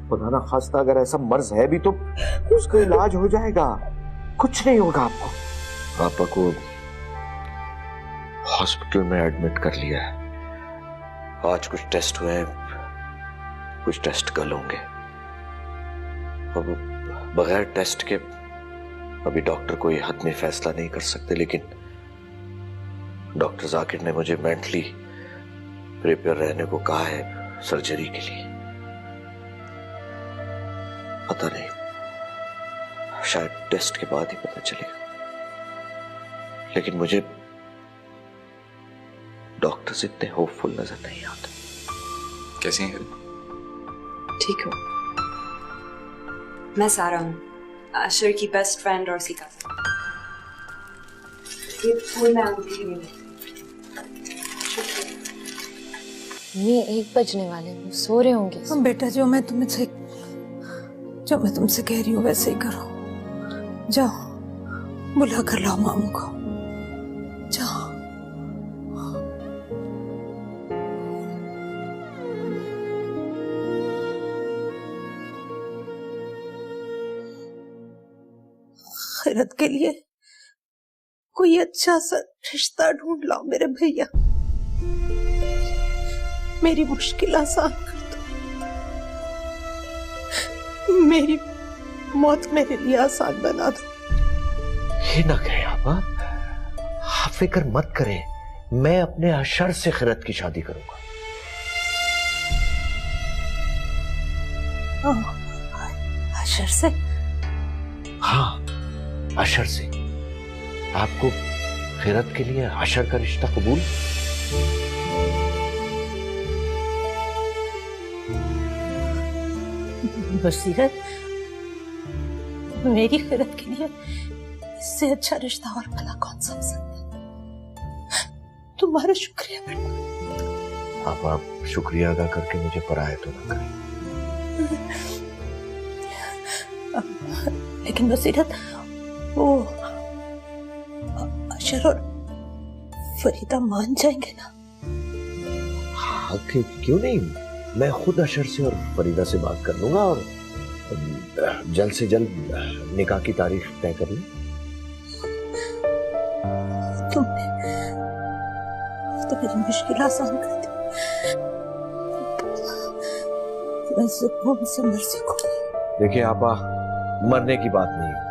खुदा ना खास्ता अगर ऐसा मर्ज है भी तो उसका इलाज हो जाएगा, कुछ नहीं होगा आपको। पापा को हॉस्पिटल में एडमिट कर लिया है। आज कुछ टेस्ट हुए हैं, कुछ टेस्ट कल होंगे। अब बगैर टेस्ट के अभी डॉक्टर कोई हतमी फैसला नहीं कर सकते, लेकिन डॉक्टर जाकिर ने मुझे मेंटली प्रिपेयर रहने को कहा है सर्जरी के लिए। पता नहीं, शायद टेस्ट के बाद ही पता चलेगा, लेकिन मुझे डॉक्टर्स इतने होपफुल नजर नहीं आते। कैसी हैं? ठीक हो? मैं सारा हूँ, आशर की बेस्ट फ्रेंड और उसकी कज़न। ये फूल मैं अंगूठी में ये 1 बजने वाले हैं, सो रहे होंगे। हम बेटा, जो मैं तुमसे कह रही हूँ वैसे ही करो। जाओ बुला कर लाओ मामू को, जाओ। खैरत के लिए कोई अच्छा सा रिश्ता ढूंढ लाओ मेरे भैया, मेरी मुश्किल आसान कर दो, मेरी मौत मेरे लिए आसान बना दो। ये ना कहें आप फिक्र मत करें, मैं अपने अशर से खैरत की शादी करूंगा। अशर से? हाँ, अशर से। आपको खैरत के लिए अशर का रिश्ता कबूल? बसीरत, मेरी खैरत के लिए इससे अच्छा रिश्ता और भला कौन सा हो सकता है? तुम्हारा शुक्रिया बेटा। आप शुक्रिया अदा करके मुझे पराया तो ना करें। लेकिन बसीरत, वो अशर और फरीदा मान जाएंगे ना? हाँ, क्यों नहीं, मैं खुद अशर से और फरीदा से बात कर लूंगा और जल्द से जल्द निकाह की तारीख तय कर लूं। तुमने तो मेरी मुश्किल आसान कर दी, मैं सुकून से मर सकूंगी। देखिए आपा, मरने की बात नहीं होगी,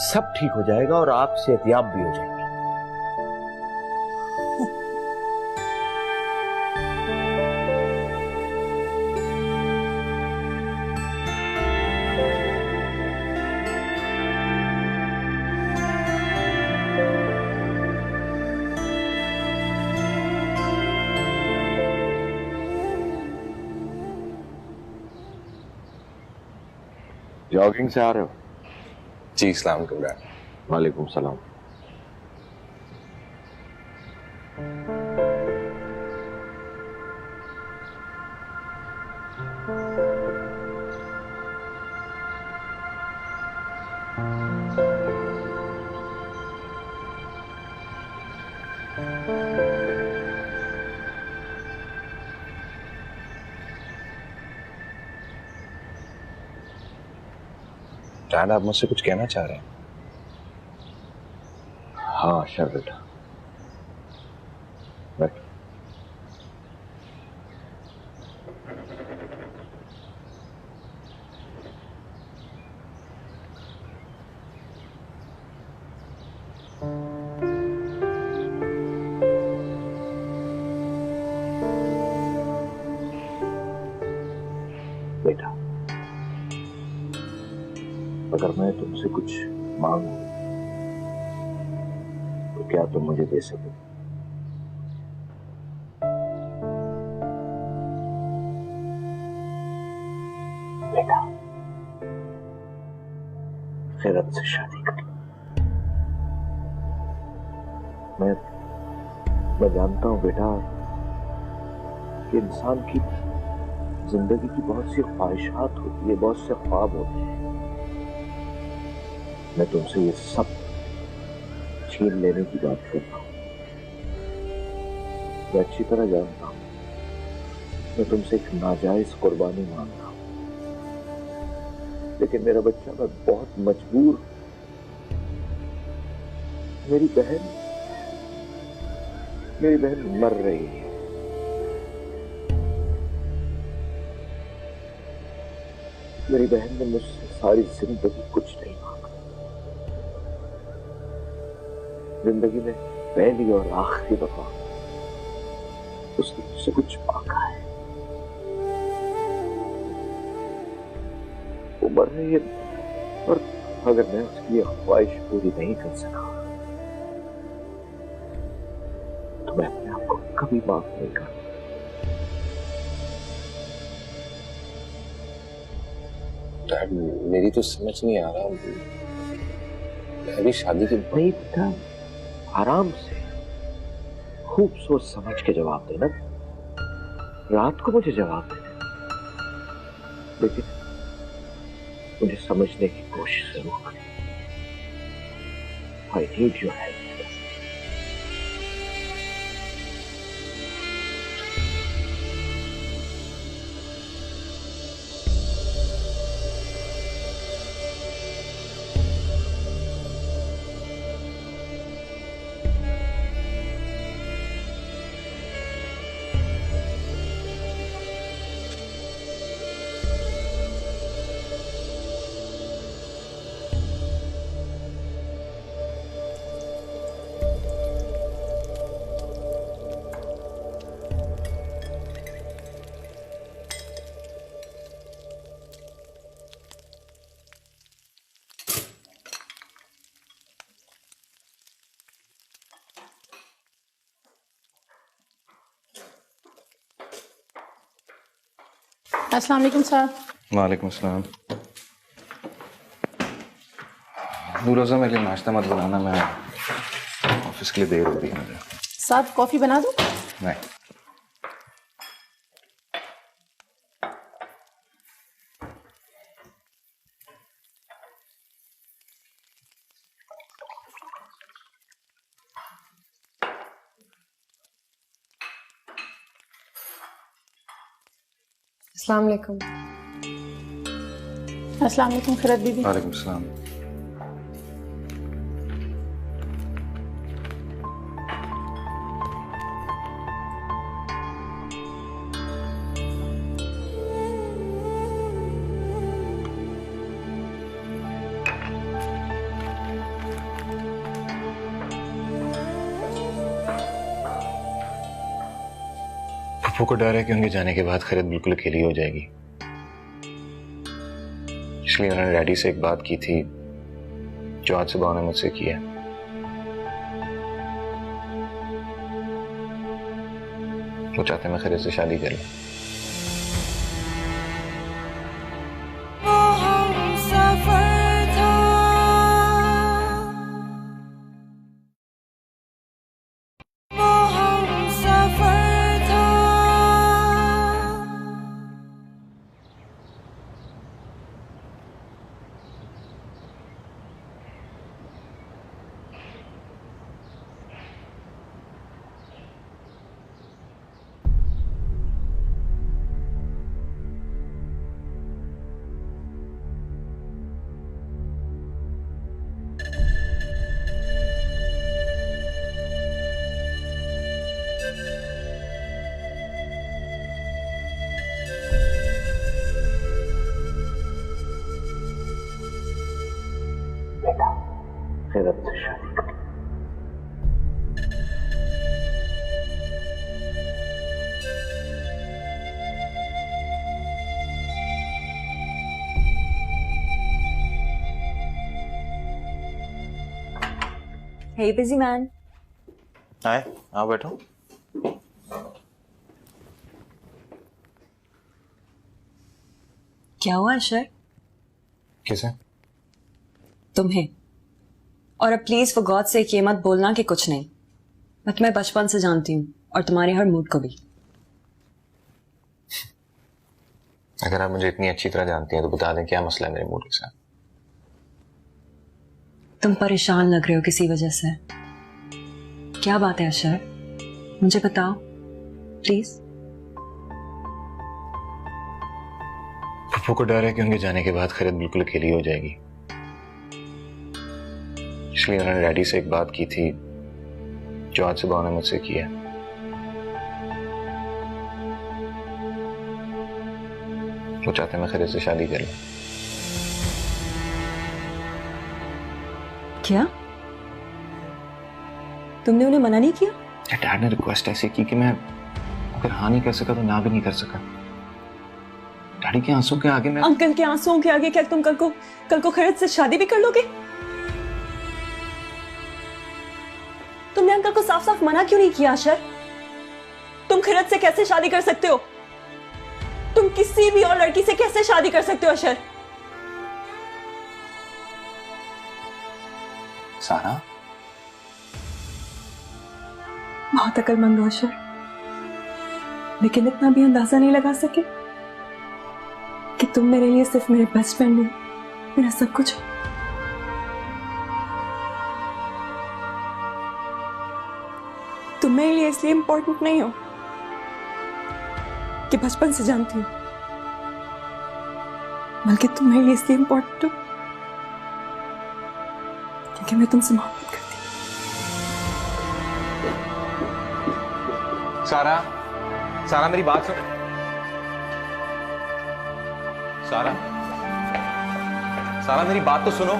सब ठीक हो जाएगा और आप सेहतियाब भी हो जाएंगे। जॉगिंग से आ रहे हो? जी, अस्सलाम वालेकुम। वालेकुम सलाम। जान, आप मुझसे कुछ कहना चाह रहे हैं? हाँ अशर बेटा, बैठ। बेटा, अगर मैं तुमसे कुछ मांगूं तो क्या तुम मुझे दे सकोगे? बेटा, खैरत से शादी कर। मैं जानता हूं बेटा कि इंसान की जिंदगी की बहुत सी ख्वाहिशात होती है, बहुत से ख्वाब होते हैं। मैं तुमसे ये सब छीन लेने की बात कर रहा हूं। मैं अच्छी तरह जानता हूं, मैं तुमसे एक नाजायज कुर्बानी मांग रहा हूं। लेकिन मेरा बच्चा, मैं बहुत मजबूर हूं। मेरी बहन मर रही है। मेरी बहन ने मुझसे सारी जिंदगी कुछ नहीं मांगा। जिंदगी में पहली और आखिरी दफा उसने मुझसे कुछ मांगा है। वो मर रही है, और अगर मैं उसकी ये ख्वाहिश पूरी नहीं कर सका तो मैं अपने आप को कभी माफ नहीं करूंगा। डैड, मेरी तो समझ नहीं आ रहा। अभी शादी के नहीं बेटा, आराम से खूब सोच समझ के जवाब देना। रात को मुझे जवाब देना, लेकिन मुझे समझने की कोशिश जरूर करें। I need your help. अस्सलाम वालेकुम सर। वालेकुम अस्सलाम। रोज़ा, मेरे लिए नाश्ता मत बनाना, मैं ऑफिस के लिए देर हो रही है मुझे। साहब कॉफी बना दूं? नहीं। अस्सलाम वालेकुम। अस्सलाम वालेकुम खैरत दीदी। वालेकुम अस्सलाम। पप्पू को डर है कि उनके जाने के बाद खैरत बिल्कुल अकेली हो जाएगी, इसलिए उन्होंने डैडी से एक बात की थी जो आज सुबह उन्होंने मुझसे की है। वो चाहते हैं मैं खैरत से शादी कर लूं। खैरत से शादी कर। Hey, busy man. हाय, आओ बैठो। क्या हुआ अशर? किसे? तुम्हें। और अब प्लीज फॉर गॉड से ये मत बोलना कि कुछ नहीं। मैं तुम्हें बचपन से जानती हूँ और तुम्हारे हर मूड को भी। अगर आप मुझे इतनी अच्छी तरह जानती हैं तो बता दें क्या मसला है मेरे मूड के साथ। तुम परेशान लग रहे हो किसी वजह से। क्या बात है अशर? मुझे बताओ प्लीज। अप्पू को डर है कि उनके जाने के बाद खैरत बिल्कुल अकेली हो जाएगी, इसलिए उन्होंने डैडी से एक बात की थी जो आज सुबह उन्होंने मुझसे की है। वो चाहते मैं खैरत से शादी कर लूं। क्या तुमने उन्हें मना नहीं किया? डैड ने रिक्वेस्ट ऐसे की कि मैं अगर हाँ नहीं कर सका तो ना भी नहीं कर सका। डैडी के आंसू के आगे मैं अंकल के आंसुओं के आगे क्या तुम कल को खैरत से शादी भी कर लोगे? तुमने अंकल को साफ साफ मना क्यों नहीं किया अशर? तुम खैरत से कैसे शादी कर सकते हो? तुम किसी भी और लड़की से कैसे शादी कर सकते हो अशर? सारा बहुत अक्लमंद हो अशर, लेकिन इतना भी अंदाजा नहीं लगा सके कि तुम मेरे लिए सिर्फ मेरे बेस्ट फ्रेंड हो, मेरा सब कुछ हो। तुम मेरे लिए इसलिए इंपॉर्टेंट नहीं हो कि बचपन से जानती हूं, बल्कि तुम मेरे लिए इसलिए इंपॉर्टेंट हो क्योंकि मैं तुमसे मोहब्बत करती हूं। सारा, सारा मेरी बात सुन। सारा, सारा मेरी बात तो सुनो।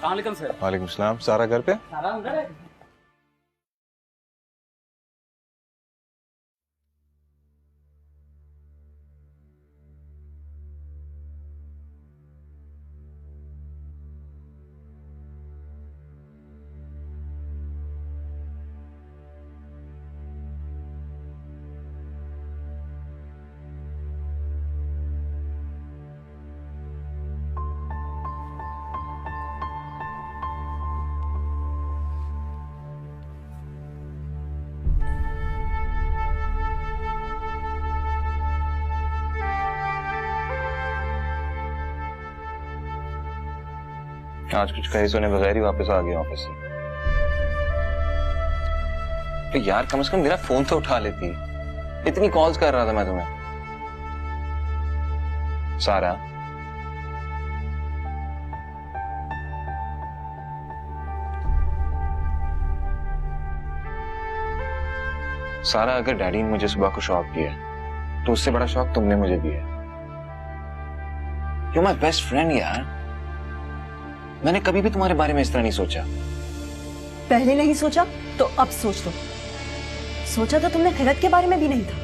वालेकुम सर। वालेकुम सलाम। सारा घर पे? सारा अंदर है। आज कुछ कहे सुने बगैर ही वापस आ गया ऑफिस से। तो यार कम से कम मेरा फोन तो उठा लेती, इतनी कॉल्स कर रहा था मैं तुम्हें। सारा, सारा अगर डैडी ने मुझे सुबह को शौक दिया तो उससे बड़ा शौक तुमने मुझे दिया। यू माय बेस्ट फ्रेंड यार। मैंने कभी भी तुम्हारे बारे में इस तरह नहीं सोचा। पहले नहीं सोचा तो अब सोच लो। सोचा तो तुमने खैरत के बारे में भी नहीं था।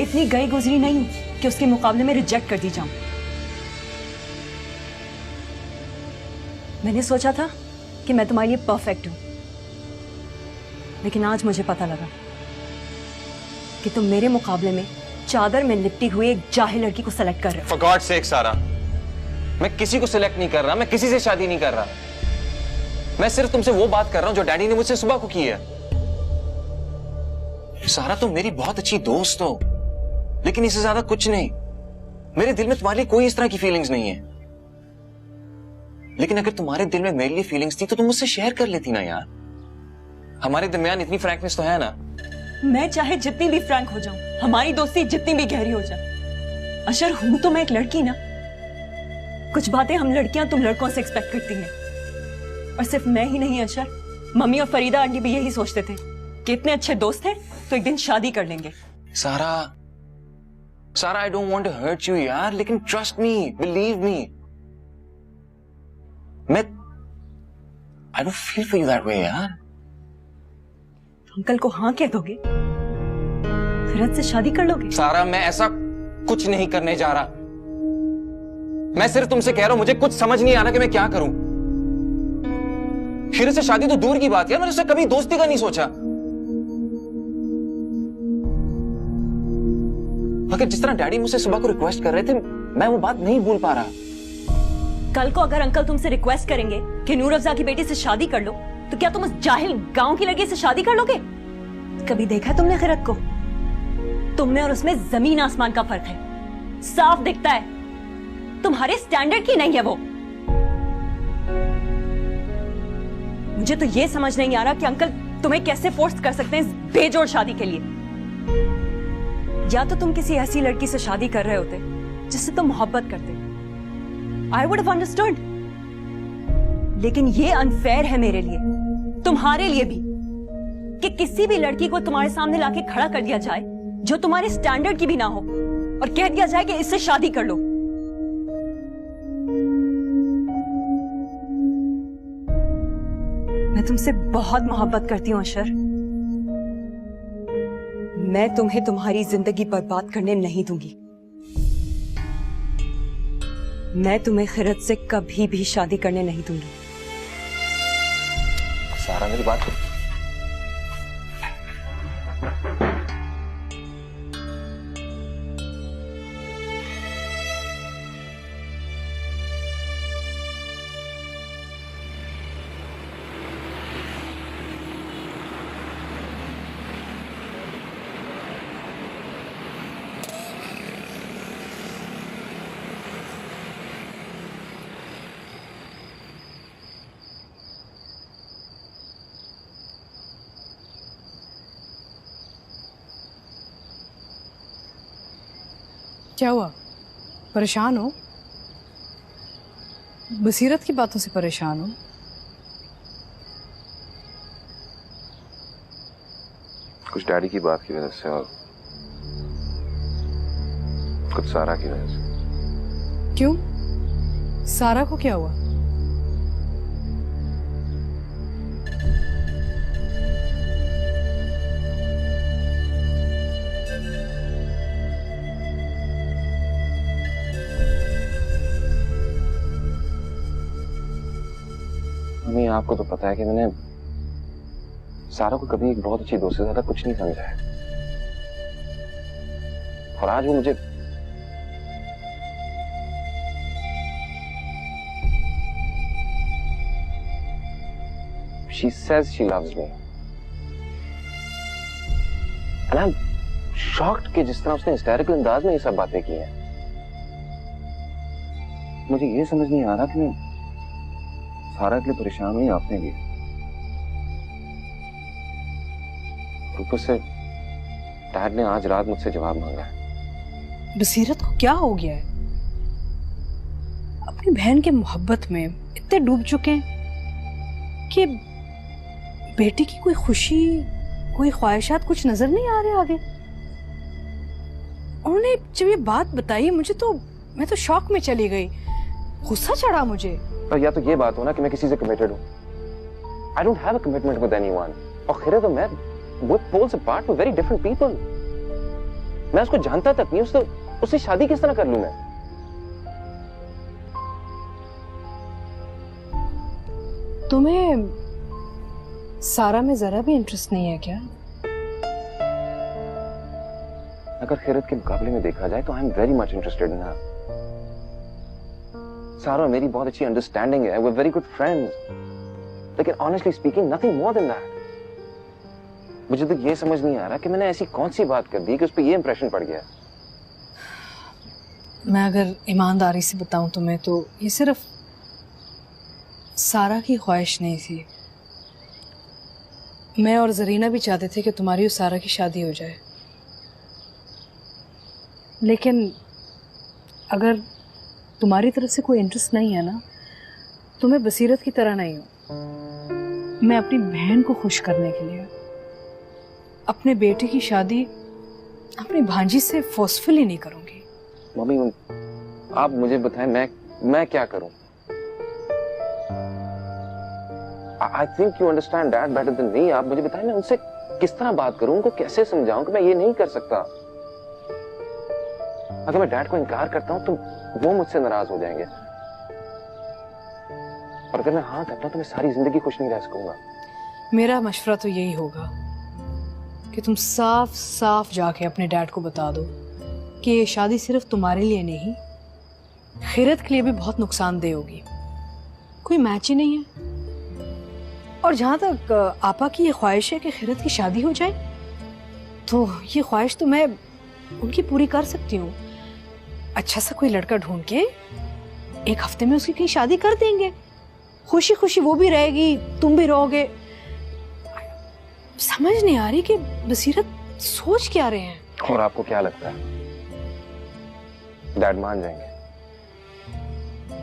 इतनी गई गुजरी नहीं कि उसके मुकाबले में रिजेक्ट कर दी जाऊं। मैंने सोचा था कि मैं तुम्हारे लिए परफेक्ट हूं, लेकिन आज मुझे पता लगा कि तुम मेरे मुकाबले में चादर में लिपटी हुई एक जाहिल लड़की को सेलेक्ट कर रहे हो। For God's sake सारा, मैं किसी को सिलेक्ट नहीं कर रहा, मैं किसी से शादी नहीं कर रहा। मैं सिर्फ तुमसे वो बात कर रहा हूं जो डैडी ने मुझसे सुबह को की है। सारा, तुम मेरी बहुत अच्छी दोस्त हो, लेकिन इससे ज्यादा कुछ नहीं। मेरे दिल में तुम्हारे लिए कोई इस तरह की फीलिंग्स नहीं है। लेकिन अगर तुम्हारे दिल में मेरे लिए फीलिंग्स थी तो तुम मुझसे शेयर कर लेती ना यार। हमारे दरमियान इतनी फ्रैंकनेस तो है ना। मैं चाहे जितनी भी फ्रैंक हो जाऊं, हमारी दोस्ती जितनी भी गहरी हो जाए, अशर हूं तो मैं एक लड़की ना। कुछ बातें हम लड़कियां तुम लड़कों से एक्सपेक्ट करती हैं। और सिर्फ मैं ही नहीं अशर, मम्मी और फरीदा आंटी भी यही सोचते थे कि इतने अच्छे दोस्त हैं तो एक दिन शादी कर लेंगे। Sara, Sara, I don't want to hurt you यार, लेकिन ट्रस्ट मी, बिलीव मी, मैं I don't feel for you that way यार। अंकल को हाँ कह दोगे? खैरत से शादी कर लोगे? सारा, मैं ऐसा कुछ नहीं करने जा रहा। मैं सिर्फ तुमसे कह रहा हूं, मुझे कुछ समझ नहीं आ रहा कि मैं क्या करूं। खैरत से शादी तो दूर की बात है, मैंने उससे कभी दोस्ती का नहीं सोचा। मगर जिस तरह डैडी मुझसे सुबह को रिक्वेस्ट कर रहे थे, मैं वो बात नहीं भूल पा रहा। कल को अगर अंकल तुमसे रिक्वेस्ट करेंगे कि नूर अफजा की बेटी से शादी कर लो, तो क्या तुम उस जाहिल गांव की लड़की से शादी कर लोगे? कभी देखा तुमने खैरत को? तुम में और उसमें जमीन आसमान का फर्क है, साफ दिखता है। तुम्हारे स्टैंडर्ड की नहीं है वो। मुझे तो ये समझ नहीं आ रहा कि अंकल तुम्हें कैसे फोर्स कर सकते हैं इस बेजोड़ शादी के लिए। या तो तुम किसी ऐसी लड़की से शादी कर रहे होते जिससे तुम मोहब्बत करते, आई वुड हैव अंडरस्टूड। लेकिन ये अनफेयर है मेरे लिए, तुम्हारे लिए भी, कि किसी भी लड़की को तुम्हारे सामने लाके खड़ा कर दिया जाए जो तुम्हारे स्टैंडर्ड की भी ना हो और कह दिया जाए कि इससे शादी कर लो। मैं तुमसे बहुत मोहब्बत करती हूँ अशर। मैं तुम्हें तुम्हारी जिंदगी बर्बाद करने नहीं दूंगी। मैं तुम्हें खिरत से कभी भी शादी करने नहीं दूंगी। सारा मेरी बात क्या हुआ? परेशान हो? बसीरत की बातों से परेशान हो? कुछ डैडी की बात की वजह से और कुछ सारा की वजह से। क्यों? सारा को क्या हुआ? मम्मी, आपको तो पता है कि मैंने सारा को कभी एक बहुत अच्छी दोस्त से ज्यादा कुछ नहीं समझा है, और आज वो मुझे she says she loves me and I'm shocked कि जिस तरह उसने हिस्टेरिकल अंदाज में ये सब बातें की हैं। मुझे ये समझ नहीं आ रहा कि मैं सारा के लिए परेशान हुई, आपने भी। ऊपर से डैड ने आज रात मुझसे जवाब मांगा है। बसीरत को क्या हो गया है? अपनी बहन के मोहब्बत में इतने डूब चुके हैं कि बेटी की कोई खुशी, कोई ख्वाहिशात कुछ नजर नहीं आ रहे आगे। उन्होंने जब ये बात बताई मैं तो शॉक में चली गई, गुस्सा चढ़ा मुझे। और या तो ये बात हो ना कि मैं किसी से कमिटेड हूँ। I don't have a commitment with anyone। और खैर तो मैं we're poles apart, we're very different people। मैं उसको जानता तक नहीं, उससे शादी किस तरह कर लूं मैं? तुम्हें सारा में जरा भी इंटरेस्ट नहीं है क्या? अगर खैरत के मुकाबले में देखा जाए तो I am very much interested in her. सारा मेरी बहुत अच्छी अंडरस्टैंडिंग है, we're very good friends, लेकिन honestly speaking nothing more than that. मुझे तो ये समझ नहीं आ रहा कि मैंने ऐसी कौन सी बात कर दी कि उस पर ये इंप्रेशन पड़ गया। मैं अगर ईमानदारी से बताऊं तुम्हें तो ये सिर्फ सारा की ख्वाहिश नहीं थी। मैं और जरीना भी चाहते थे कि तुम्हारी और सारा की शादी हो जाए, लेकिन अगर तुम्हारी तरफ से कोई इंटरेस्ट नहीं है ना, तो मैं बसीरत की तरह नहीं हूं। मैं अपनी बहन को खुश करने के लिए अपने बेटे की शादी अपनी भांजी से फोर्सफुली नहीं करूंगी। मम्मी, आप मुझे बताएं मैं क्या करूं? I think you understand that better than me। आप मुझे बताएं मैं उनसे किस तरह बात करूं, उनको कैसे समझाऊं कि मैं ये नहीं कर सकता। अगर मैं डैड को इनकार करता हूं तो वो मुझसे नाराज हो जाएंगे, और अगर मैं हाँ करता हूं तो मैं सारी जिंदगी खुश नहीं रह सकूंगा। मेरा मशवरा तो यही होगा कि तुम साफ साफ जाके अपने डैड को बता दो कि ये शादी सिर्फ तुम्हारे लिए नहीं, खैरत के लिए भी बहुत नुकसानदेह होगी। कोई मैच ही नहीं है। और जहां तक आपा की ये ख्वाहिश है कि खैरत की शादी हो जाए, तो ये ख्वाहिश तो मैं उनकी पूरी कर सकती हूँ। अच्छा सा कोई लड़का ढूंढ के एक हफ्ते में उसकी कहीं शादी कर देंगे, खुशी खुशी वो भी रहेगी, तुम भी रहोगे। समझ नहीं आ रही कि बसीरत सोच क्या रहे हैं। और आपको क्या लगता है डैड मान जाएंगे?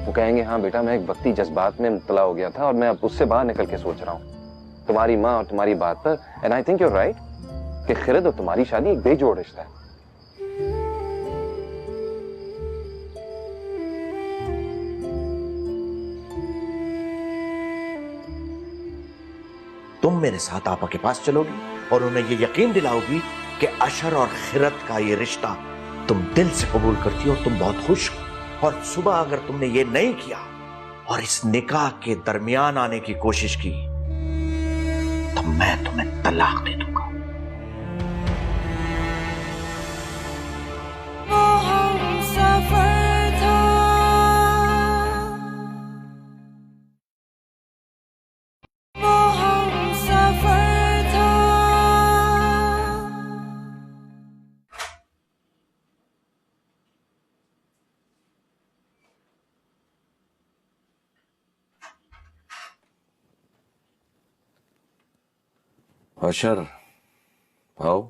वो कहेंगे हाँ बेटा, मैं एक वक्ती जज्बात में मुब्तला हो गया था और मैं अब उससे बाहर निकल के सोच रहा हूँ तुम्हारी माँ और तुम्हारी बात पर। And I think you are right कि खिरद और तुम्हारी शादी एक बेजोड़ रिश्ता है। तुम मेरे साथ आपा के पास चलोगी और उन्हें ये यकीन दिलाओगी कि अशर और खिरत का ये रिश्ता तुम दिल से कबूल करती हो और तुम बहुत खुश हो। और सुबह अगर तुमने ये नहीं किया और इस निकाह के दरमियान आने की कोशिश की तो मैं तुम्हें तलाक दे दूंगा। अशर, आओ।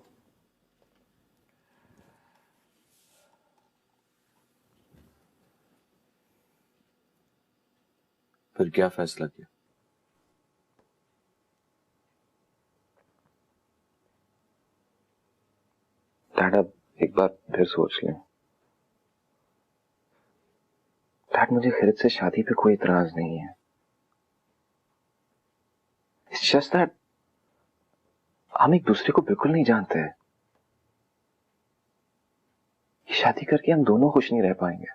फिर क्या फैसला किया? डैड अब एक बार फिर सोच लें। डैड मुझे खिरत से शादी पे कोई इतराज नहीं है। इट्स जस्ट दैट हम एक दूसरे को बिल्कुल नहीं जानते हैं। ये शादी करके हम दोनों खुश नहीं रह पाएंगे।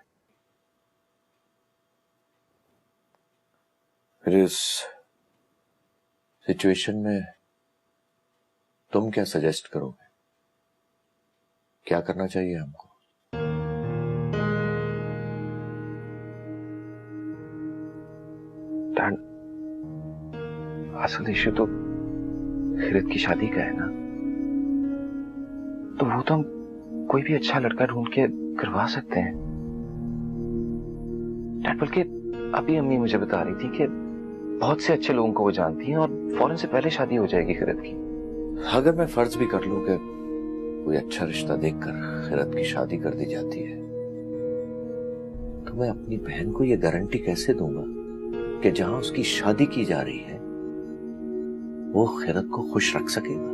फिर इस सिचुएशन में तुम क्या सजेस्ट करोगे? क्या करना चाहिए हमको? डैड असल इश्यू तो खिरत की शादी का है ना, तो वो तो हम कोई भी अच्छा लड़का ढूंढ के करवा सकते हैं। डैड बल्कि अभी अम्मी मुझे बता रही थी कि बहुत से अच्छे लोगों को वो जानती हैं और फौरन से पहले शादी हो जाएगी खिरत की। अगर मैं फर्ज भी कर लूं कि कोई अच्छा रिश्ता देखकर खिरत की शादी कर दी जाती है तो मैं अपनी बहन को यह गारंटी कैसे दूंगा कि जहां उसकी शादी की जा रही है वो खिरत को खुश रख सकेगा,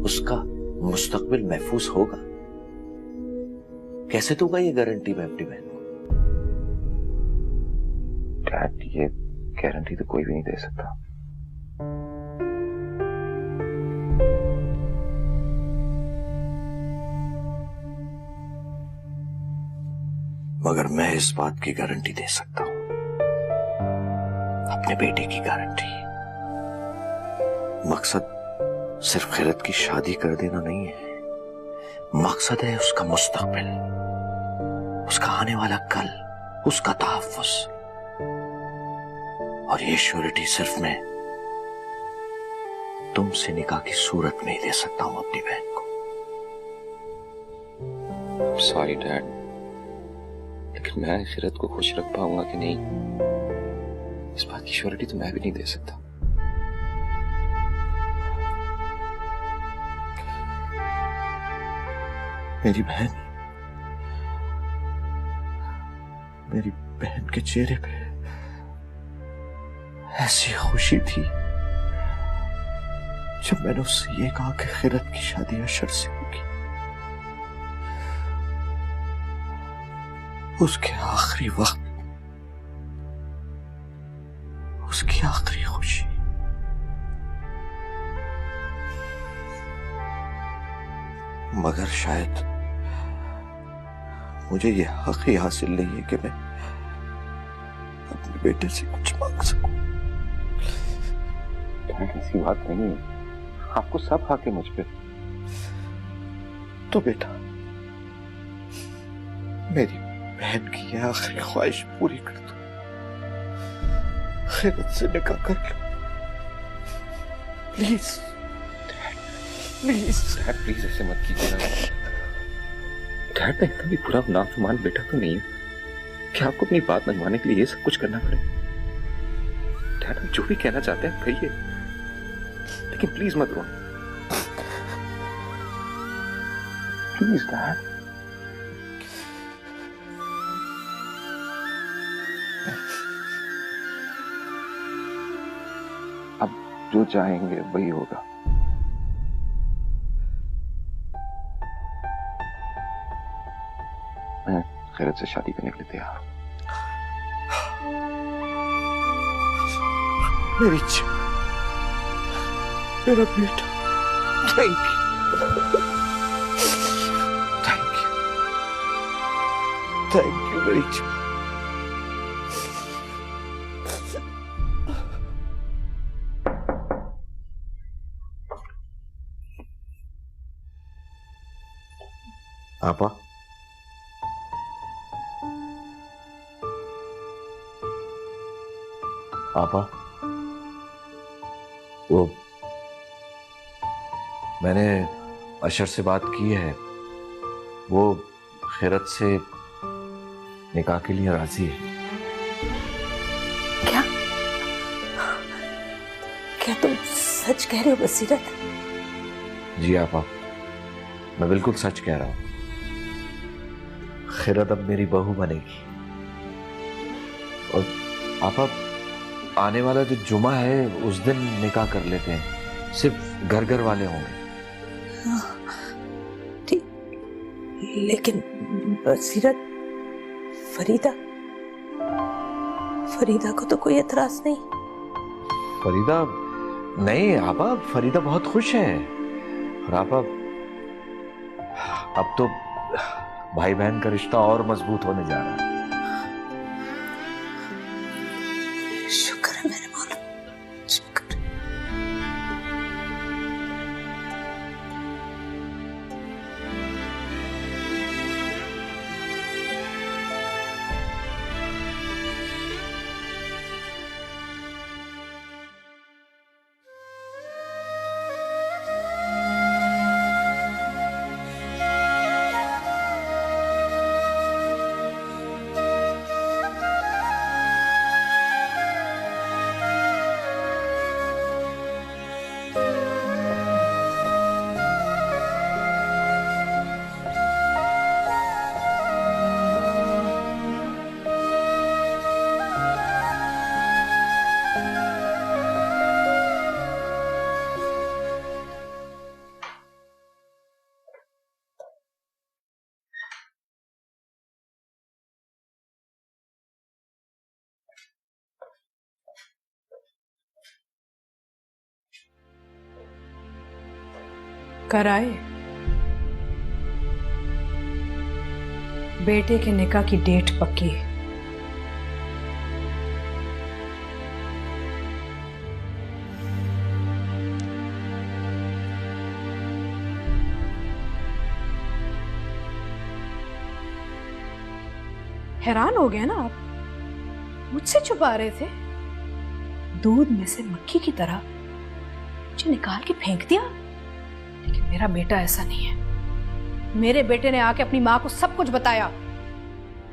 उसका मुस्तकबिल महफूज होगा? कैसे दूंगा ये गारंटी मैं अपनी बहन को? डैड ये गारंटी तो कोई भी नहीं दे सकता। मगर मैं इस बात की गारंटी दे सकता हूं, अपने बेटे की गारंटी। मकसद सिर्फ खिरत की शादी कर देना नहीं है, मकसद है उसका मुस्तकबिल, उसका आने वाला कल, उसका तहफ्फुज़। और ये श्योरिटी सिर्फ मैं तुमसे निकाह की सूरत में ही दे सकता हूं अपनी बहन को। सॉरी डैड, लेकिन मैं खिरत को खुश रख पाऊंगा कि नहीं इस बात की श्योरिटी तो मैं भी नहीं दे सकता। मेरी बहन के चेहरे पे ऐसी खुशी थी जब मैंने उससे ये कहा कि खिरत की शादी अशर से होगी। उसके आखिरी वक्त, उसकी आखिरी खुशी। मगर शायद मुझे ये हक ही हासिल नहीं है कि मैं अपने बेटे से कुछ मांग सकूं। ऐसी बात नहीं है, आपको सब हक है मुझ पे। तो बेटा मेरी बहन की यह आखिरी ख्वाहिश पूरी कर दो, खिरत से निकाह कर लो प्लीज। प्लीज प्लीज ऐसे मत कीजिए ना। डैड, मैं इतना भी बुरा नाफरमान बेटा तो नहीं हूं कि आपको अपनी बात मनवाने के लिए ये सब कुछ करना पड़े। डैड, जो भी कहना चाहते हैं कहिए, लेकिन प्लीज मत रो। Please dad. अब जो चाहेंगे वही होगा। मैं खैरत से शादी करने के लिए तैयार हूं। मेरी मेरा बेटा, thank you, thank you, thank you मेरी आपा। आपा, वो मैंने अशर से बात की है, वो खैरत से निकाह के लिए राजी है। क्या क्या तुम सच कह रहे हो बसीरत? जी आपा, मैं बिल्कुल सच कह रहा हूं। खैरत अब मेरी बहू बनेगी। और आपा, आने वाला जो जुमा है उस दिन निकाह कर लेते हैं, सिर्फ घर घर वाले होंगे। ठीक, लेकिन बसीरत, फरीदा फरीदा को तो कोई एतराज नहीं? फरीदा नहीं आपा, फरीदा बहुत खुश है। और आपा, अब तो भाई बहन का रिश्ता और मजबूत होने जा रहा है। शुक्र है मेरे मौला, शुक्र। कराए बेटे के निकाह की डेट पक्की है। हैरान हो गए ना आप? मुझसे छुपा रहे थे? दूध में से मक्खी की तरह मुझे निकाल के फेंक दिया। लेकिन मेरा बेटा ऐसा नहीं है। मेरे बेटे ने आके अपनी माँ को सब कुछ बताया।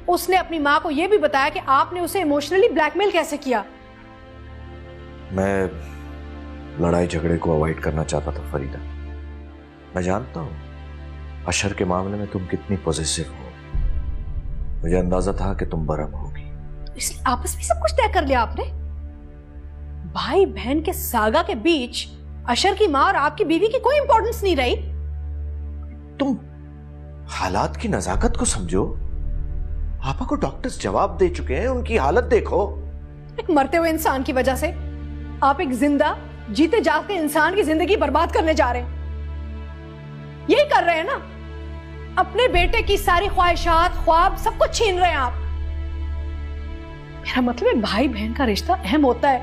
उसने अपनी माँ को यह भी बताया कि आपने उसे इमोशनली ब्लैकमेल कैसे किया। मैं लड़ाई झगड़े को अवॉइड करना चाहता था फरीदा। मैं जानता हूं अशर के मामले में तुम कितनी पॉजिटिव हो। मुझे अंदाजा था कि तुम बरम होगी, इसलिए आपस में सब कुछ तय कर लिया आपने। भाई बहन के सागा के बीच अशर की माँ और आपकी बीवी की कोई इंपॉर्टेंस नहीं रही। तुम हालात की नजाकत को समझो। आपा को डॉक्टर्स जवाब दे चुके हैं, उनकी हालत देखो। एक मरते हुए इंसान की वजह से आप एक जिंदा जीते जागते इंसान की जिंदगी बर्बाद करने जा रहे हैं। यही कर रहे हैं ना, अपने बेटे की सारी ख्वाहिशात ख्वाब सब कुछ छीन रहे हैं आप। मेरा मतलब है भाई बहन का रिश्ता अहम होता है,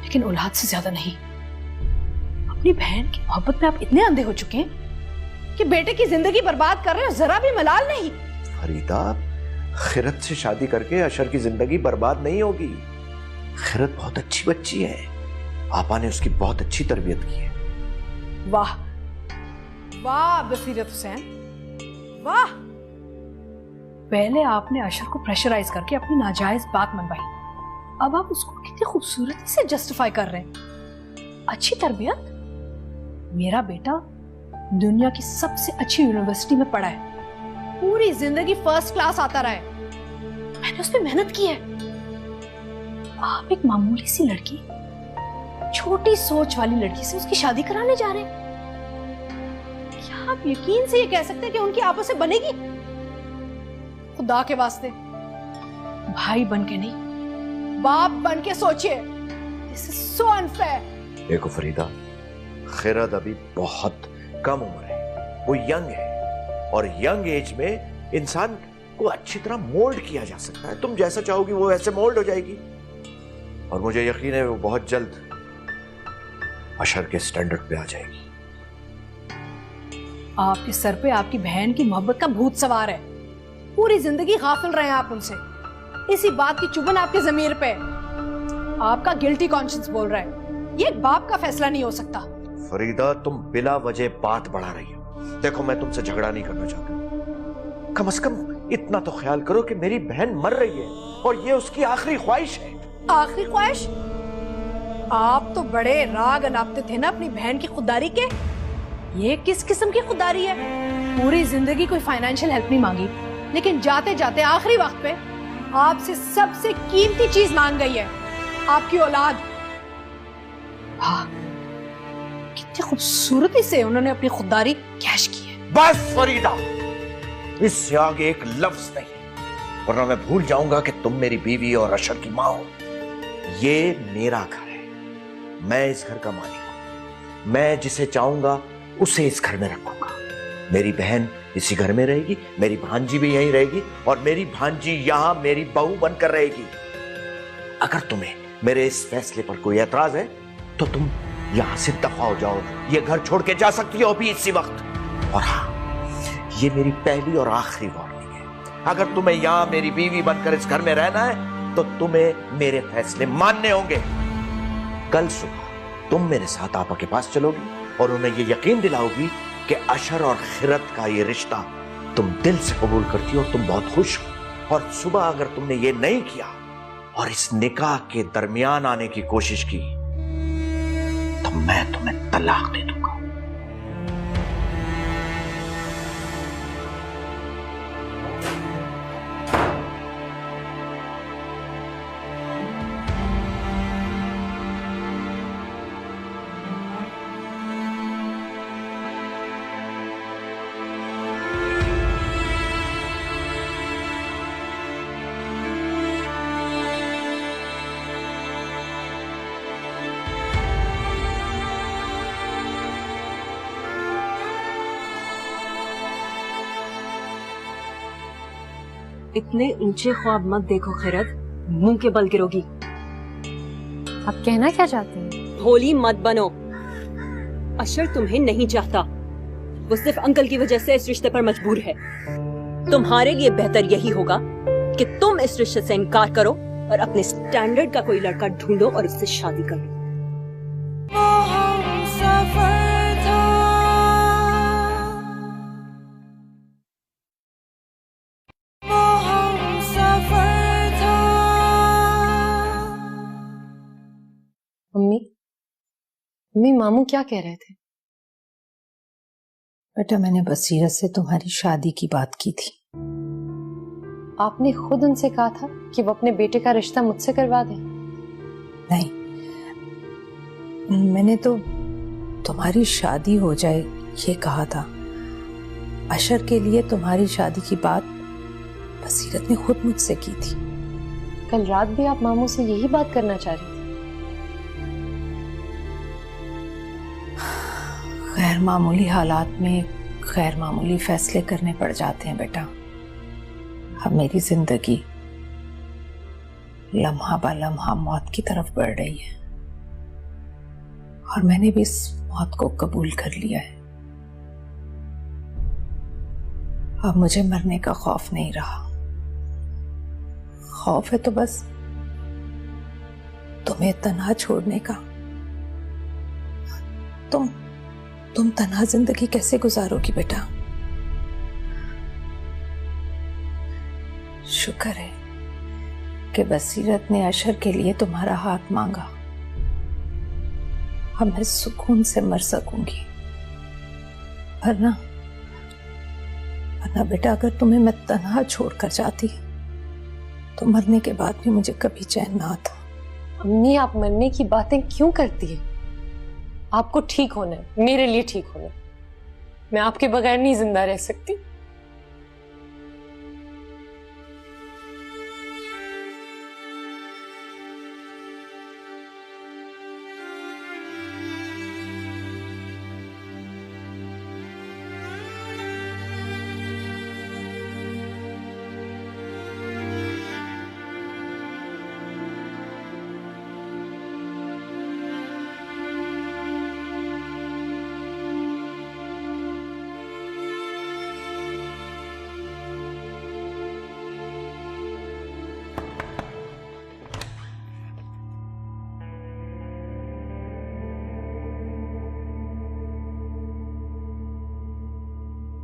लेकिन औलाद से ज्यादा नहीं। अपनी बहन की मोहब्बत में आप इतने अंधे हो चुके हैं कि बेटे की जिंदगी बर्बाद कर रहे हो, जरा भी मलाल नहीं। फरीदा, खिरत से शादी करके अशर की जिंदगी बर्बाद नहीं होगी। खिरत बहुत अच्छी बच्ची है, आपा ने उसकी बहुत अच्छी तरबियत की है। वाह वाह बसीरत हुसैन, वाह। पहले आपने अशर को प्रेशराइज करके अपनी नाजायज बात मनवाई, अब आप उसको कितनी खूबसूरती से जस्टिफाई कर रहे हैं। अच्छी तरबियत? मेरा बेटा दुनिया की सबसे अच्छी यूनिवर्सिटी में पढ़ा है, पूरी जिंदगी फर्स्ट क्लास आता रहा है, मैंने उस पर मेहनत की है। आप एक मामूली सी लड़की, छोटी सोच वाली लड़की से उसकी शादी कराने जा रहे हैं। क्या आप यकीन से ये कह सकते हैं कि उनकी आपस में बनेगी? खुदा के वास्ते भाई बन के नहीं, बाप बन के सोचिए। This is so unfair. देखो फरीदा, खिरत अभी बहुत कम उम्र है, वो यंग है, और यंग एज में इंसान को अच्छी तरह मोल्ड किया जा सकता है। तुम जैसा चाहोगी वो वैसे मोल्ड हो जाएगी, और मुझे यकीन है वो बहुत जल्द अशर के स्टैंडर्ड पे आ जाएगी। आपके सर पे आपकी बहन की मोहब्बत का भूत सवार है। पूरी जिंदगी गाफिल रहे हैं आप उनसे। इसी बात की चुभन आपके ज़मीर पे। आपका गिल्टी कॉन्शियंस बोल रहा है। ये एक बाप का फैसला नहीं हो सकता। फरीदा, तुम बिला वजह बात बढ़ा रही हो। देखो, मैं तुमसे झगड़ा नहीं करना चाहता, कम से कम इतना तो ख्याल करो कि मेरी बहन मर रही है और ये उसकी आखिरी ख्वाहिश है। आखिरी ख्वाहिश? आप तो बड़े राग अनापते थे ना अपनी बहन की खुददारी के। ये किस किस्म की खुददारी है? पूरी जिंदगी कोई फाइनेंशियल हेल्प नहीं मांगी, लेकिन जाते जाते आखिरी वक्त पे आपसे सबसे कीमती चीज मांग गई है, आपकी औलाद। हाँ, कितनी खूबसूरती से उन्होंने अपनी खुददारी कैश की है। बस फरीदा, इससे आगे एक लफ्ज नहीं, वरना मैं भूल जाऊंगा कि तुम मेरी बीवी और अशर की मां हो। ये मेरा घर है, मैं इस घर का मालिक हूं। मैं जिसे चाहूंगा उसे इस घर में रखूंगा। मेरी बहन इसी घर में रहेगी, मेरी भांजी भी यहीं रहेगी, और मेरी भांजी यहां मेरी बहू बनकर रहेगी। अगर तुम्हें मेरे इस फैसले पर कोई एतराज है तो तुम यहां से दफा हो जाओ, ये घर छोड़ के जा सकती हो अभी इसी वक्त। और हाँ, ये मेरी पहली और आखिरी वार्निंग है। अगर तुम्हें यहां मेरी बीवी बनकर इस घर में रहना है तो तुम्हें मेरे फैसले मानने होंगे। कल सुबह तुम मेरे साथ आपा के पास चलोगी और उन्हें ये यकीन दिलाओगी कि अशर और खिरत का ये रिश्ता तुम दिल से कबूल करती हो, तुम बहुत खुश हो। और सुबह अगर तुमने ये नहीं किया और इस निकाह के दरमियान आने की कोशिश की तो मैं तुम्हें तलाक दे दूंगा। इतने ऊंचे ख्वाब मत देखो खिरत, मुंह के बल गिरोगी। आप कहना क्या चाहती हैं? भोली मत बनो। अशर तुम्हें नहीं चाहता, वो सिर्फ अंकल की वजह से इस रिश्ते पर मजबूर है। तुम्हारे लिए बेहतर यही होगा कि तुम इस रिश्ते से इनकार करो और अपने स्टैंडर्ड का कोई लड़का ढूंढो और उससे शादी करो। मम्मी, मामू क्या कह रहे थे? बेटा, मैंने बसीरत से तुम्हारी शादी की बात की थी। आपने खुद उनसे कहा था कि वो अपने बेटे का रिश्ता मुझसे करवा दें। नहीं, मैंने तो तुम्हारी शादी हो जाए ये कहा था। अशर के लिए तुम्हारी शादी की बात बसीरत ने खुद मुझसे की थी। कल रात भी आप मामू से यही बात करना चाह रही थी। गैर मामूली हालात में गैर मामूली फैसले करने पड़ जाते हैं बेटा। अब मेरी जिंदगी लम्हा बा लम्हा मौत की तरफ बढ़ रही है और मैंने भी इस मौत को कबूल कर लिया है। अब मुझे मरने का खौफ नहीं रहा। खौफ है तो बस तुम्हें तन्हा छोड़ने का। तुम तन्हा जिंदगी कैसे गुजारोगी बेटा? शुक्र है कि बसीरत ने अशर के लिए तुम्हारा हाथ मांगा। अब मैं सुकून से मर सकूंगी, वरना बेटा अगर तुम्हें मैं तन्हा छोड़कर जाती तो मरने के बाद भी मुझे कभी चैन ना आता। अम्मी, आप मरने की बातें क्यों करती है? आपको ठीक होना है, मेरे लिए ठीक होना है। मैं आपके बगैर नहीं जिंदा रह सकती।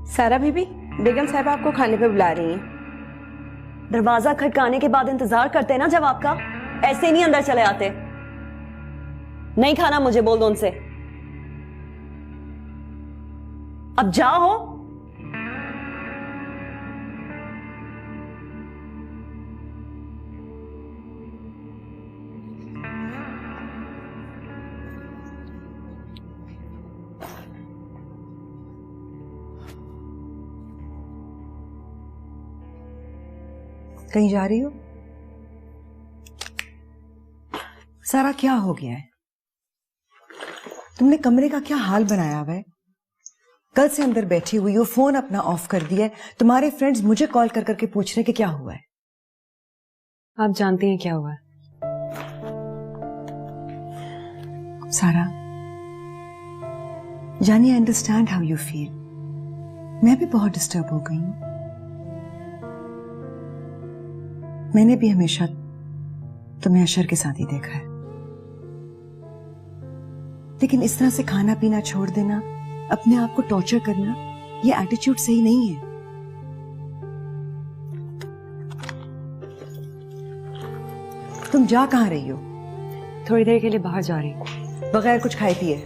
सारा बीबी, बेगम साहब आपको खाने पे बुला रही हैं। दरवाजा खटकाने के बाद इंतजार करते हैं ना जवाब का, ऐसे नहीं अंदर चले आते। नहीं खाना मुझे बोल दो उनसे। अब जाओ। कहीं जा रही हो? सारा, क्या हो गया है? तुमने कमरे का क्या हाल बनाया हुआ है? कल से अंदर बैठी हुई हो, फोन अपना ऑफ कर दिया है। तुम्हारे फ्रेंड्स मुझे कॉल कर करके पूछ रहे कि क्या हुआ है। आप जानती हैं क्या हुआ है? सारा, जानी, I understand how you feel. मैं भी बहुत डिस्टर्ब हो गई हूं। मैंने भी हमेशा तुम्हें अशर के साथ ही देखा है, लेकिन इस तरह से खाना पीना छोड़ देना, अपने आप को टॉर्चर करना, ये एटीट्यूड सही नहीं है। तुम जा कहां रही हो? थोड़ी देर के लिए बाहर जा रही हूँ। बगैर कुछ खाए पिए?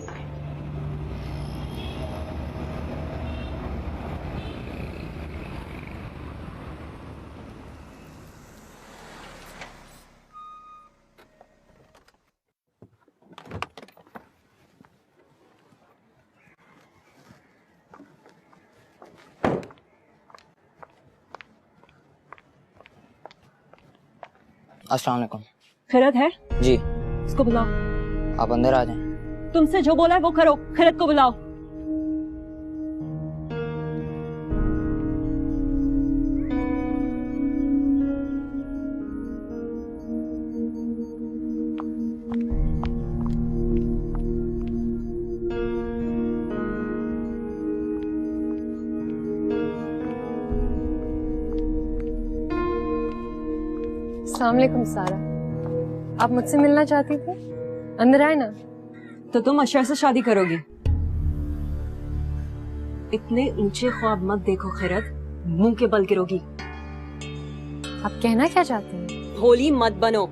अस्सलाम वालेकुम। खैरत है? जी। इसको बुलाओ। आप अंदर आ जाएं। तुमसे जो बोला है वो करो। खैरत को बुलाओ। अस्सलाम वालेकुम सारा, आप मुझसे मिलना चाहती थी? अंदर आए ना। तो तुम अशर से शादी करोगी? इतने ऊंचे ख्वाब मत देखो खैरत, मुंह के बल गिरोगी। आप कहना क्या चाहती हैं? भोली मत बनो।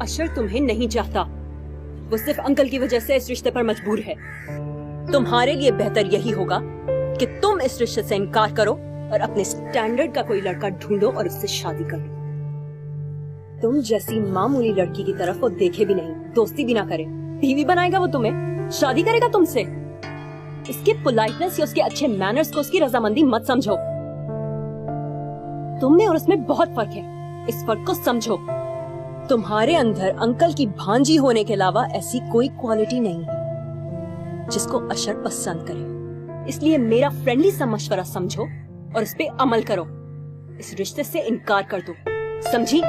अशर तुम्हें नहीं चाहता, वो सिर्फ अंकल की वजह से इस रिश्ते पर मजबूर है। तुम्हारे लिए बेहतर यही होगा कि तुम इस रिश्ते से इनकार करो और अपने स्टैंडर्ड का कोई लड़का ढूंढो और उससे शादी करो। तुम जैसी मामूली लड़की की तरफ वो देखे भी नहीं, दोस्ती भी ना करे। बीवी बनाएगा वो तुम्हें, शादी करेगा तुमसे। उसके पोलाइटनेस या उसके अच्छे मैनर्स को उसकी रजामंदी मत समझो। तुम में और उसमें बहुत फर्क है, इस फर्क को समझो। तुम्हारे अंदर अंकल की भांजी होने के अलावा ऐसी कोई क्वालिटी नहीं है जिसको अशर पसंद करे। इसलिए मेरा फ्रेंडली सा मशवरा समझो और इस पे अमल करो। इस रिश्ते से इनकार कर दो, समझी?